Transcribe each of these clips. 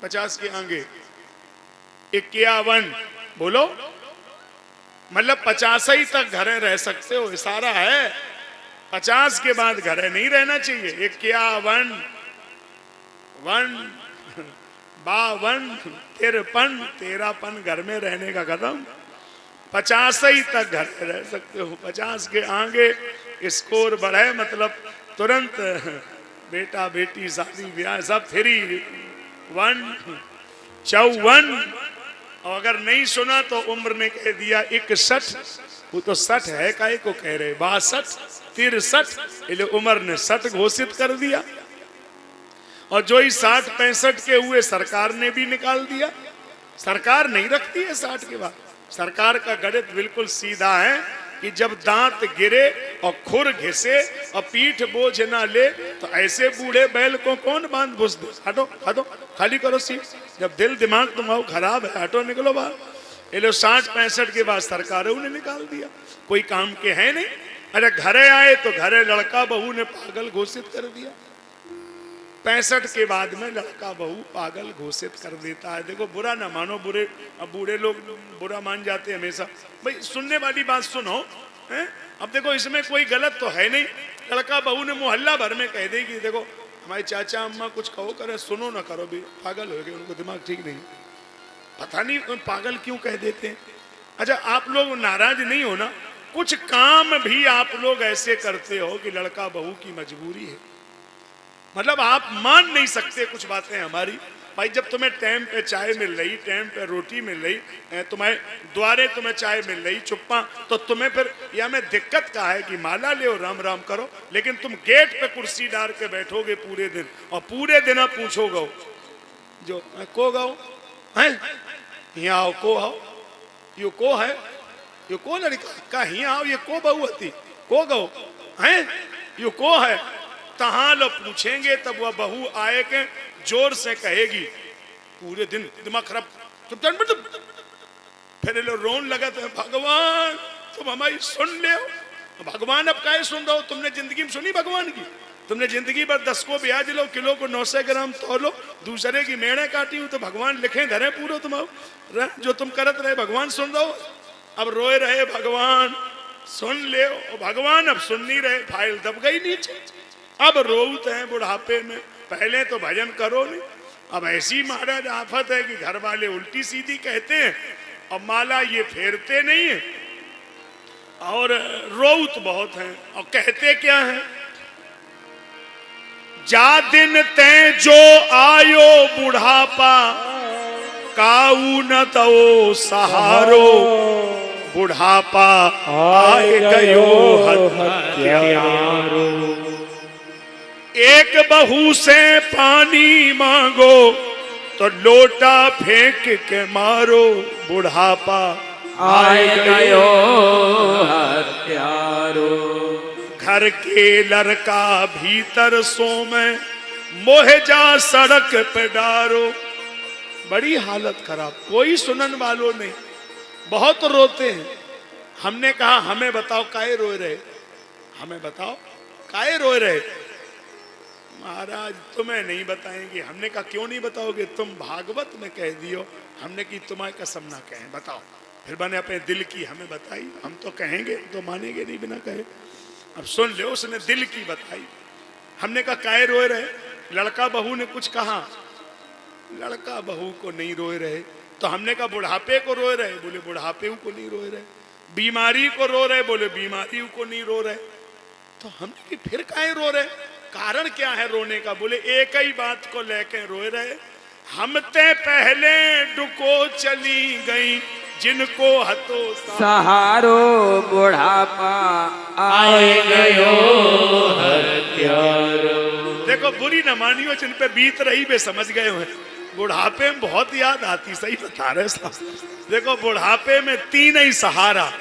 50 के आगे 51, बोलो, मतलब 85 तक घरे रह सकते हो, इशारा है। 50 के बाद घरे नहीं रहना चाहिए। 51, 52, 53, 13पन घर में रहने का खत्म। 85 तक घर में रह सकते हो। 50 के आगे स्कोर बढ़े मतलब तुरंत बेटा बेटी शादी ब्याह सब फ्री। 54, और अगर नहीं सुना तो उम्र ने कह दिया 61, वो तो 60 है, काहे को कह रहे 62, 63, इसलिए उम्र ने 60 घोषित कर दिया। और जो ही 60 65 के हुए सरकार ने भी निकाल दिया। सरकार नहीं रखती है 60 के बाद। सरकार का गणित बिल्कुल सीधा है कि जब दांत गिरे और खुर घिसे और पीठ बोझ ना ले तो ऐसे बूढ़े बैल को कौन बांध भूस दे। हटो हटो, खाली करो सीट। जब दिल दिमाग तुम्हारा खराब है, हटो, निकलो बाहर। ये लोग 60 65 के बाद सरकार उन्हें निकाल दिया, कोई काम के है नहीं। अरे घरे आए तो घरे लड़का बहू ने पागल घोषित कर दिया। 65 के बाद में लड़का बहू पागल घोषित कर देता है। देखो बुरा ना मानो, बुरे अब बूढ़े लोग बुरा मान जाते हैं हमेशा। भाई सुनने वाली बात सुनो है? अब देखो इसमें कोई गलत तो है नहीं। लड़का बहू ने मोहल्ला भर में कह देगी देखो हमारे चाचा अम्मा कुछ कहो करे, सुनो ना करो भी, पागल हो गए, उनको दिमाग ठीक नहीं। पता नहीं पागल क्यों कह देते हैं। अच्छा आप लोग नाराज नहीं हो ना, कुछ काम भी आप लोग ऐसे करते हो कि लड़का बहू की मजबूरी है। मतलब आप मान नहीं सकते कुछ बातें हमारी। भाई जब तुम्हें टाइम पे चाय मिल रही, टाइम पे रोटी मिल रही, तुम्हें द्वारे तुम्हें चाय मिल रही चुप्पा, तो तुम्हें फिर या में दिक्कत का है कि माला ले राम राम करो। लेकिन तुम गेट पे कुर्सी डाल के बैठोगे पूरे दिन और पूरे दिन आप पूछोगे जो को गाओ है यहाँ आओ, को आओ, यो को है, यो को लड़का का यहाँ आओ, ये को बहू हती, को गाओ है, यो को है। तहां लो पूछेंगे तब वह बहू आए के जोर से कहेगी पूरे दिन दिमाग खराब, फिर लो रोन लगा तो भगवान तुम हमारी सुन ले। भगवान अब काहे सुन रहे हो, तुमने जिंदगी में सुनी भगवान की? तुमने जिंदगी भर 10 को ब्याज लो, किलो को 900 ग्राम तोलो, दूसरे की मेड़े काटी हूं तो भगवान लिखे धरे पूरा तुम्हारा जो तुम करत रहे भगवान सुन रहे हो। अब रोए रहे भगवान सुन ले, भगवान अब सुन नहीं रहे, फाइल दब गई नीचे। अब रोते हैं बुढ़ापे में, पहले तो भजन करो नहीं। अब ऐसी महाराज आफत है कि घर वाले उल्टी सीधी कहते हैं और माला ये फेरते नहीं है और रोत बहुत हैं और कहते क्या है, जा दिन ते जो आयो बुढ़ापा काऊ न तो सहारो, बुढ़ापा आए गयो हत्यारो। एक बहू से पानी मांगो तो लोटा फेंक के मारो, बुढ़ापा आए गयो हत्यारो। घर के लड़का भीतर सो में मोह जा सड़क पे डारो। बड़ी हालत खराब, कोई सुनन वालों नहीं, बहुत रोते हैं। हमने कहा हमें बताओ काहे रोए रहे, हमें बताओ काहे रोए रहे। महाराज तुम्हें नहीं बताएंगे। हमने कहा क्यों नहीं बताओगे, तुम भागवत में कह दियो। हमने की तुम्हारी कसम ना कहें, बताओ। फिर मैंने अपने दिल की हमें बताई, हम तो कहेंगे, तो मानेंगे नहीं बिना कहे। अब सुन ले, उसने दिल की बताई। हमने कहा काहे रोए रहे, लड़का बहू ने कुछ कहा, लड़का बहू को नहीं रोए रहे। तो हमने कहा बुढ़ापे को रोए रहे, बोले बुढ़ापे को नहीं रोए रहे। बीमारी को रो रहे, बोले बीमारी को नहीं रो रहे। तो हमने कि फिर काहे रो रहे, कारण क्या है रोने का, बोले एक ही बात को लेकर रोए रहे, हम ते पहले डुको चली गई जिनको हतो सहारो, बुढ़ापा आए गयो हत्यारो। देखो बुरी न मानियो, जिन पे बीत रही वे समझ गए हैं। बुढ़ापे में बहुत याद आती, सही बता रहे साहब। देखो बुढ़ापे में 3 ही सहारा,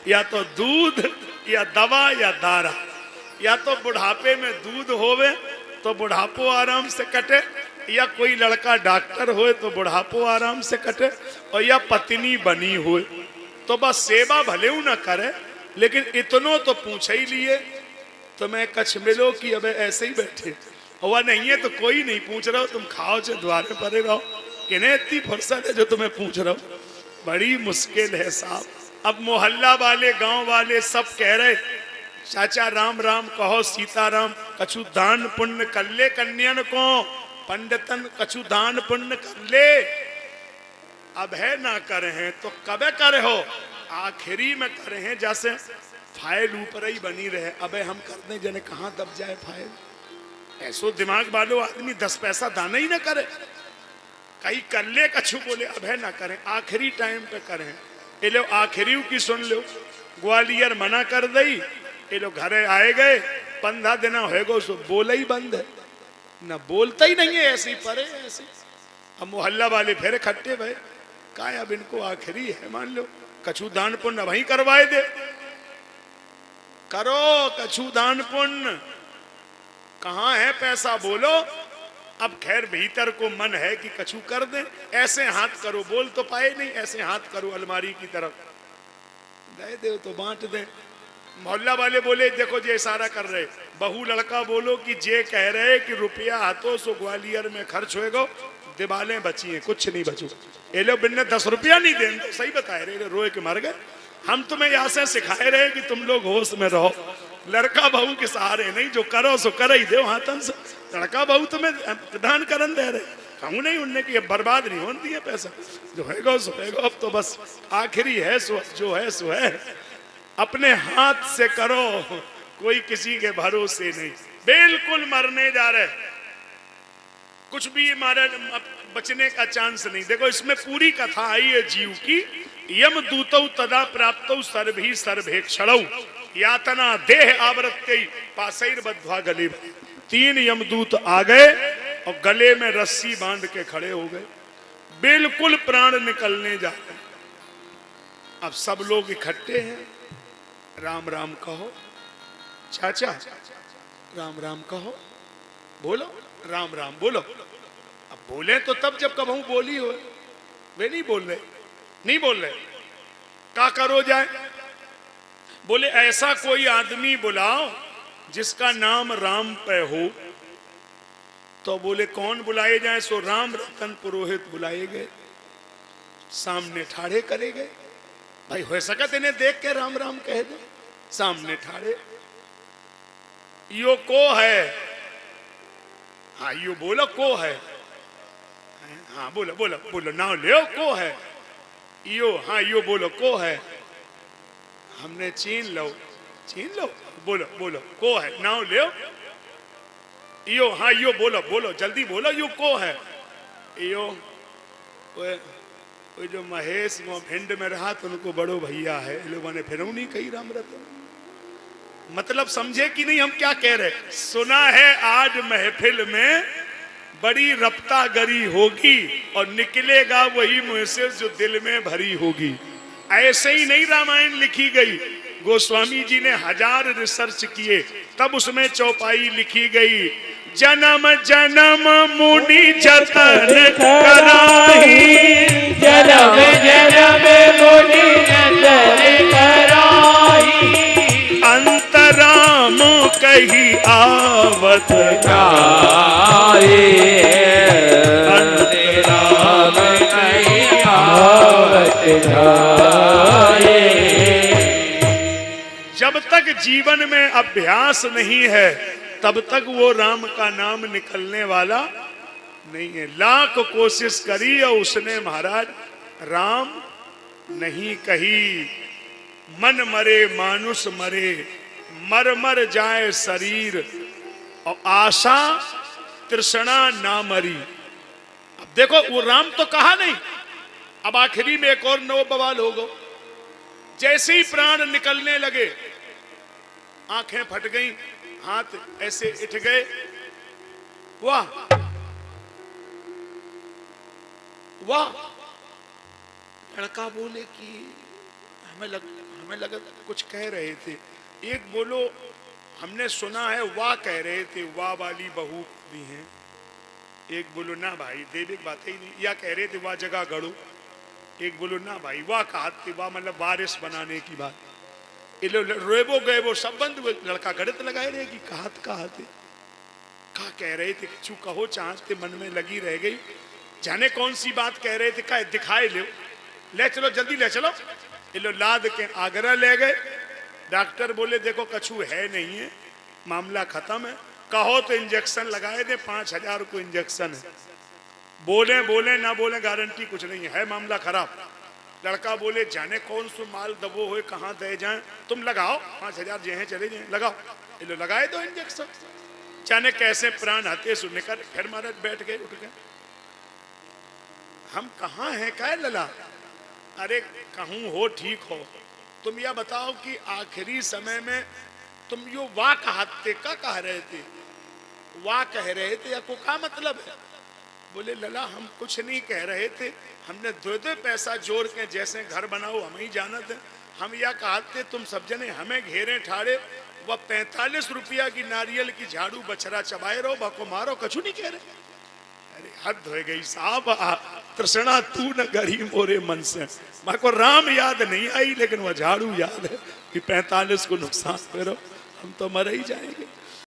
या तो दूध या दवा या दारा। या तो बुढ़ापे में दूध होवे तो बुढ़ापो आराम से कटे, या कोई लड़का डॉक्टर होए तो बुढ़ापो आराम से कटे, और या पत्नी बनी होए तो बस सेवा भले ही ना करे लेकिन इतनो तो पूछ ही लिए। तो मैं कछ मिलो कि अब ऐसे ही बैठे, हुआ नहीं है तो कोई नहीं पूछ रहा हो, तुम खाओ चे द्वारे परे रहो, किन्हें इतनी फुर्सत है जो तुम्हें पूछ रहा हो। बड़ी मुश्किल है साहब। अब मोहल्ला वाले गांव वाले सब कह रहे चाचा राम राम कहो सीताराम, कछु दान पुण्य कर ले कन्यन को, पंडितन कछु दान पुण्य कर ले। अब है ना करे हैं तो कबे करे हो, आखिरी में करे हैं जैसे फाइल ऊपर ही बनी रहे। अबे हम कर दें जने कहाँ दब जाए फाइल। ऐसो दिमाग वालों आदमी 10 पैसा दाना ही ना करे, कहीं कर ले कछु बोले अब है ना करें, आखिरी टाइम पे करें। ये लो आखिरी की सुन लो, ग्वालियर मना कर दई, ये लोग घरे आए गए 15 दिन होएगो सो बोला ही बंद है, ना बोलता ही नहीं है, ऐसे ही परे ऐसे। अब मोहल्ला वाले फिर इकट्ठे भाई का अब इनको आखिरी है मान लो, कछु दान पुण्य वहीं करवाए दे, करो कछु दान पुण्य, कहाँ है पैसा बोलो। अब खैर भीतर को मन है कि कछु कर दे, ऐसे हाथ करो, बोल तो पाए नहीं, ऐसे हाथ करो अलमारी की तरफ, दे दे तो बांट दे। मोहल्ला वाले बोले देखो जे इशारा कर रहे, बहू लड़का बोलो कि जे कह रहे कि रुपया हाथों सो ग्वालियर में खर्च होएगा, दिवालें बची हैं कुछ नहीं बचू। ये लोग बिन्ने 10 रुपया नहीं दें, तो सही बताए रहे, रोए के मर गए। हम तुम्हें यहाँ से सिखाए रहे कि तुम लोग होश में रहो, लड़का बहू के सहारे नहीं, जो करो सो कर ही दो हाथन से। लड़का बहू तुम्हें प्रदान करन दे रहे, कहूँ नहीं उनने कि बर्बाद नहीं होने दिया पैसा, जो हैगा सो हैगा। अब तो बस आखिरी है सो जो है सो है, अपने हाथ से करो, कोई किसी के भरोसे नहीं, बिल्कुल मरने जा रहे, कुछ भी हमारा बचने का चांस नहीं। देखो इसमें पूरी कथा आई है जीव की, यम दूतौ तदा प्राप्तौ सर्भी सर्वेक्षणौ, यातना देह आवृत कई पासैर बद्ध्वा गले। 3 यमदूत आ गए और गले में रस्सी बांध के खड़े हो गए, बिल्कुल प्राण निकलने जा रहे। अब सब लोग इकट्ठे हैं, राम राम कहो चाचा, राम राम कहो, बोलो राम राम बोलो। अब बोले तो तब जब कबहू बोली हो, वे नहीं बोल रहे, नहीं बोल रहे, क्या करो जाए। बोले ऐसा कोई आदमी बुलाओ जिसका नाम राम पे हो। तो बोले कौन बुलाए जाए, सो राम रतन पुरोहित बुलाए गए, सामने ठाड़े करे गए। भाई हो सका इन्हें देख के राम राम कह दे, सामने ठाड़े। यो को है, हाँ यो बोलो को है, हाँ बोलो बोलो बोलो नाम ले को है, यो हाँ यो बोलो को है, हमने छीन लो बोलो बोलो को है, नाम ले यो हाँ यो बोलो बोलो जल्दी बोलो यो को है। यो वो जो महेश वो भिंड में रहा तो उनको बड़ो भैया है, लोगों ने फिर नहीं कही राम रतन। मतलब समझे कि नहीं हम क्या कह रहे। सुना है आज महफिल में बड़ी रफ्ता गरी होगी और निकलेगा वही मुंह से जो दिल में भरी होगी। ऐसे ही नहीं रामायण लिखी गई, गोस्वामी जी ने 1000 रिसर्च किए तब उसमें चौपाई लिखी गई। जन्म जन्म मुनि जतन कराही, जन्म जन्म मुनि जतन कराही, अंतराम कही आवत जाए, अंतराम कही आवत जाए। जब तक जीवन में अभ्यास नहीं है तब तक वो राम का नाम निकलने वाला नहीं है। लाख कोशिश करी और उसने महाराज राम नहीं कही। मन मरे मानुष मरे, मर मर जाए शरीर, और आशा तृष्णा ना मरी। अब देखो वो राम तो कहा नहीं, अब आखिरी में एक और नौ बवाल होगा। जैसे ही प्राण निकलने लगे आंखें फट गई, हाथ ऐसे उठ गए, वाह वाह। लड़का बोले कि हमें लगा कुछ कह रहे थे। एक बोलो हमने सुना है वाह कह रहे थे, वाह वाली बहू भी हैं। एक बोलो ना भाई देविक बात ही नहीं, या कह रहे थे वाह जगह गढ़ो। एक बोलो ना भाई वाह कहा थी, वाह मतलब बारिश बनाने की बात। रोएबो गए वो सब बंद, लड़का गणित लगाए रहे कि कहा थे का कह रहे थे, कछु कहो चाहते मन में लगी रह गई, जाने कौन सी बात कह रहे थे, का दिखाए ले चलो जल्दी ले चलो। ये लो लाद के आगरा ले गए। डॉक्टर बोले देखो कछु है नहीं है, मामला खत्म है, कहो तो इंजेक्शन लगाए दे, 5,000 को इंजेक्शन है, बोले बोले ना बोले गारंटी कुछ नहीं है, मामला खराब। लड़का बोले जाने कौन सो माल दबो हो, कहाँ दे जाए, तुम लगाओ 5,000 जे हैं चले जाए, लगाओ। ये लो लगाए दो इंजेक्शन, जाने कैसे प्राण हते सु निकल। फिर महाराज बैठ गए, उठ गए। हम कहाँ हैं काय लला? अरे कहूँ हो ठीक हो, तुम यह बताओ कि आखिरी समय में तुम यो वाह कहते का कह रहे थे, वाह कह रहे थे या को का मतलब है? बोले लला हम कुछ नहीं कह रहे थे, हमने 2 पैसा जोड़ के जैसे घर बनाओ हम ही जानते, हम यह कहते तुम सब जने हमें घेरे ठाड़े, वह 45 रुपया की नारियल की झाड़ू बछरा चबाए रहो, बको मारो, कछु नहीं कह रहे। अरे हद हो गई साहब, तृष्णा तू न गरी मोरे मन से। माँ को राम याद नहीं आई, लेकिन वह झाड़ू याद है कि 45 को नुकसान करो, हम तो मर ही जाएंगे।